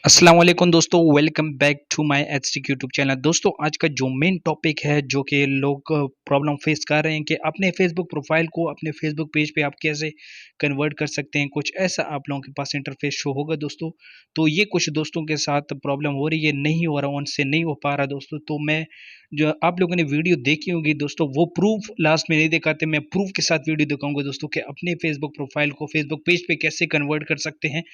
अस्सलाम वालेकुम दोस्तों, वेलकम बैक टू माय एचटीक यूट्यूब चैनल। दोस्तों आज का जो मेन टॉपिक है जो कि लोग प्रॉब्लम फेस कर रहे हैं कि अपने फेसबुक प्रोफाइल को अपने फेसबुक पेज पे आप कैसे कन्वर्ट कर सकते हैं। कुछ ऐसा आप लोगों के पास इंटरफेस शो होगा दोस्तों। तो ये कुछ दोस्तों के साथ प्रॉब्लम हो रही है, नहीं हो रहा, उनसे नहीं हो पा रहा दोस्तों। तो मैं जो आप लोगों ने वीडियो देखी होगी दोस्तों, वो प्रूफ लास्ट में नहीं दिखाते, मैं प्रूफ के साथ वीडियो दिखाऊंगा दोस्तों कि अपने फेसबुक प्रोफाइल को फेसबुक पेज पे कैसे कन्वर्ट कर सकते हैं।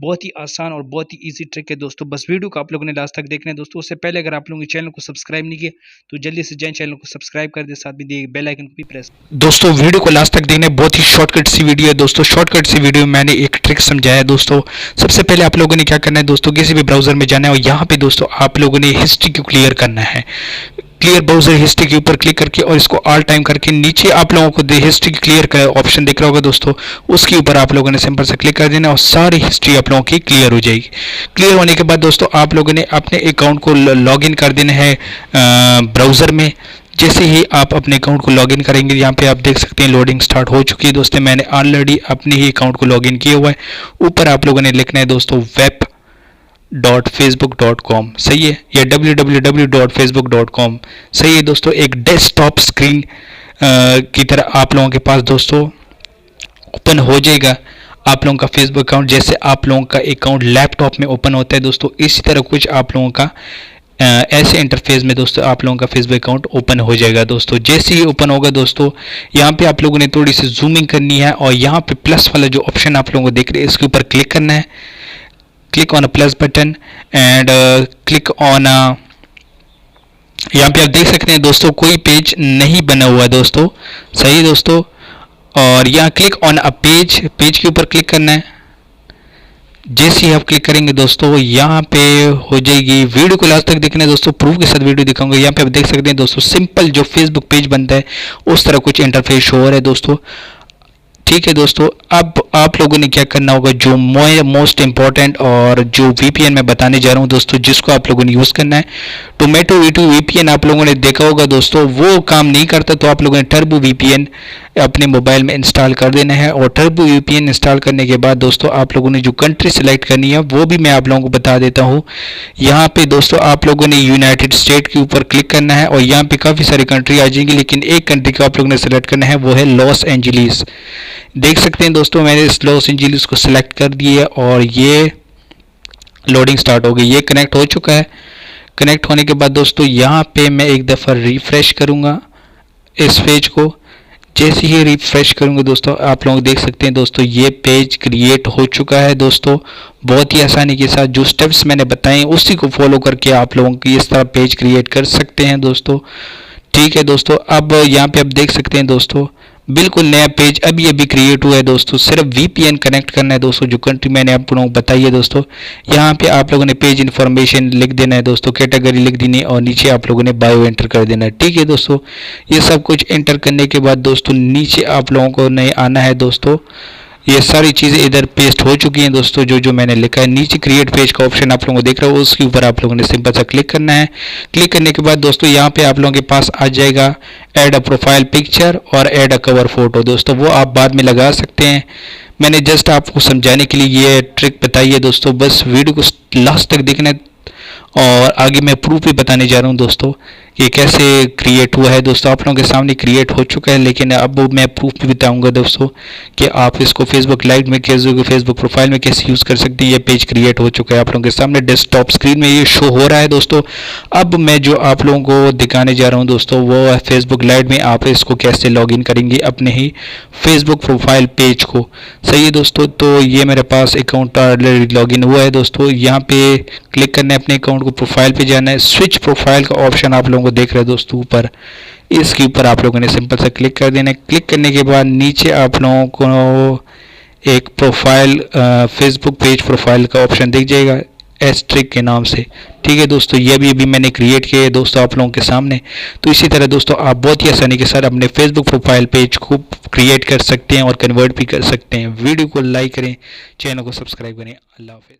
बहुत ही आसान और बहुत ही ईजी ट्रिक है दोस्तों। बस वीडियो को आप लोगों ने लास्ट तक देखना है दोस्तों। उससे पहले अगर आप लोगों ने चैनल को सब्सक्राइब नहीं किया तो जल्दी से जाएं, चैनल को सब्सक्राइब कर दे, साथ में दिए बेल आइकन को भी प्रेस। दोस्तों वीडियो को लास्ट तक देखना है, बहुत ही शॉर्टकट सी वीडियो है दोस्तों। शॉर्टकट सी वीडियो में मैंने एक ट्रिक समझाया है दोस्तों। सबसे पहले आप लोगों ने क्या करना है दोस्तों, किसी भी ब्राउजर में जाना है और यहाँ पे दोस्तों आप लोगों ने हिस्ट्री को क्लियर करना है। क्लियर ब्राउजर हिस्ट्री के ऊपर क्लिक करके और इसको ऑल टाइम करके नीचे आप लोगों को हिस्ट्री क्लियर का ऑप्शन दिख रहा होगा दोस्तों, उसके ऊपर आप लोगों ने सिंपल से क्लिक कर देना और सारी हिस्ट्री आप लोगों की क्लियर हो जाएगी। क्लियर होने के बाद दोस्तों आप लोगों ने अपने अकाउंट को लॉग इन कर देना है ब्राउजर में। जैसे ही आप अपने अकाउंट को लॉगिन करेंगे, यहाँ पे आप देख सकते हैं लोडिंग स्टार्ट हो चुकी है दोस्तों। मैंने ऑलरेडी अपने ही अकाउंट को लॉगिन किया हुआ है। ऊपर आप लोगों ने लिखना है दोस्तों web.facebook.com, सही है, या www.facebook.com, सही है दोस्तों। एक डेस्कटॉप स्क्रीन की तरह आप लोगों के पास दोस्तों ओपन हो जाएगा आप लोगों का फेसबुक अकाउंट। जैसे आप लोगों का अकाउंट लैपटॉप में ओपन होता है दोस्तों, इसी तरह कुछ आप लोगों का ऐसे इंटरफेस में दोस्तों आप लोगों का फेसबुक अकाउंट ओपन हो जाएगा दोस्तों। जैसे ही ओपन होगा दोस्तों, यहाँ पे आप लोगों ने थोड़ी सी जूमिंग करनी है और यहाँ पे प्लस वाला जो ऑप्शन आप लोगों को देख रहे हैं, इसके ऊपर क्लिक करना है। Click on a plus button and click on यहाँ पे आप देख सकते हैं दोस्तों कोई पेज नहीं बना हुआ दोस्तों, सही है दोस्तों। और यहाँ click on a page, page के ऊपर क्लिक करना है। जैसे ही आप क्लिक करेंगे दोस्तों यहाँ पे हो जाएगी। वीडियो को लास्ट तक देखना है दोस्तों, प्रूफ के साथ वीडियो दिखाऊंगा। यहाँ पे आप देख सकते हैं दोस्तों सिंपल जो फेसबुक पेज बनता है उस तरह कुछ इंटरफेस शो हो रहा है दोस्तों, ठीक है दोस्तों। अब आप लोगों ने क्या करना होगा, जो मोस्ट इंपॉर्टेंट और जो वीपीएन मैं बताने जा रहा हूं दोस्तों, जिसको आप लोगों ने यूज़ करना है। टोमेटो वीपीएन आप लोगों ने देखा होगा दोस्तों, वो काम नहीं करता तो आप लोगों ने टर्बो वीपीएन अपने मोबाइल में इंस्टॉल कर देना है। और टर्बो वीपीएन इंस्टॉल करने के बाद दोस्तों आप लोगों ने जो कंट्री सेलेक्ट करनी है वो भी मैं आप लोगों को बता देता हूँ। यहाँ पे दोस्तों आप लोगों ने यूनाइटेड स्टेट के ऊपर क्लिक करना है और यहाँ पे काफ़ी सारी कंट्री आ जाएंगी, लेकिन एक कंट्री को आप लोगों ने सेलेक्ट करना है, वो है लॉस एंजलिस। देख सकते हैं दोस्तों मैंने इस लॉस एंजलिस को सिलेक्ट कर दिया है और ये लोडिंग स्टार्ट हो गई। ये कनेक्ट हो चुका है। कनेक्ट होने के बाद दोस्तों यहाँ पे मैं एक दफ़ा रिफ्रेश करूँगा इस पेज को। जैसे ही रिफ्रेश करूँगा दोस्तों आप लोग देख सकते हैं दोस्तों ये पेज क्रिएट हो चुका है दोस्तों। बहुत ही आसानी के साथ जो स्टेप्स मैंने बताए उसी को फॉलो करके आप लोगों की इस तरह पेज क्रिएट कर सकते हैं दोस्तों, ठीक है दोस्तों। अब यहाँ पे आप देख सकते हैं दोस्तों बिल्कुल नया पेज अभी अभी क्रिएट हुआ है दोस्तों। सिर्फ वीपीएन कनेक्ट करना है दोस्तों, जो कंट्री मैंने आप लोगों को बताई है दोस्तों। यहाँ पे आप लोगों ने पेज इन्फॉर्मेशन लिख देना है दोस्तों, कैटेगरी लिख देनी है और नीचे आप लोगों ने बायो एंटर कर देना है, ठीक है दोस्तों। ये सब कुछ एंटर करने के बाद दोस्तों नीचे आप लोगों को नहीं आना है दोस्तों। ये सारी चीज़ें इधर पेस्ट हो चुकी हैं दोस्तों, जो मैंने लिखा है। नीचे क्रिएट पेज का ऑप्शन आप लोगों को देख रहा हो, उसके ऊपर आप लोगों ने सिंपल सा क्लिक करना है। क्लिक करने के बाद दोस्तों यहाँ पे आप लोगों के पास आ जाएगा ऐड अ प्रोफाइल पिक्चर और ऐड अ कवर फोटो दोस्तों, वो आप बाद में लगा सकते हैं। मैंने जस्ट आपको समझाने के लिए ये ट्रिक बताई है दोस्तों। बस वीडियो को लास्ट तक देखना है और आगे मैं प्रूफ भी बताने जा रहा हूँ दोस्तों ये कैसे क्रिएट हुआ है दोस्तों। आप लोगों के सामने क्रिएट हो चुका है, लेकिन अब मैं प्रूफ भी बताऊंगा दोस्तों कि आप इसको फेसबुक लाइव में कैसे, फेसबुक प्रोफाइल में कैसे यूज़ कर सकते हैं। ये पेज क्रिएट हो चुका है आप लोगों के सामने, डेस्कटॉप स्क्रीन में ये शो हो रहा है दोस्तों। अब मैं जो आप लोगों को दिखाने जा रहा हूँ दोस्तों वो है फेसबुक लाइव में आप इसको कैसे लॉगिन करेंगे अपने ही फेसबुक प्रोफाइल पेज को, सही है दोस्तों। तो ये मेरे पास अकाउंट ऑलरेडी लॉगिन हुआ है दोस्तों। यहाँ पे क्लिक करना है, अपने अकाउंट को प्रोफाइल पे जाना है। स्विच प्रोफाइल का ऑप्शन आप लोगों को देख रहे हैं दोस्तों ऊपर, इसके ऊपर आप लोगों ने सिंपल से क्लिक कर देना है। क्लिक करने के बाद नीचे आप लोगों को एक प्रोफाइल फेसबुक पेज प्रोफाइल का ऑप्शन दिख जाएगा एस्ट्रिक के नाम से, ठीक है दोस्तों। ये भी मैंने क्रिएट किया है दोस्तों आप लोगों के सामने। तो इसी तरह दोस्तों आप बहुत ही आसानी के साथ अपने फेसबुक प्रोफाइल पेज को क्रिएट कर सकते हैं और कन्वर्ट भी कर सकते हैं। वीडियो को लाइक करें, चैनल को सब्सक्राइब करें। अल्लाह हाफिज़।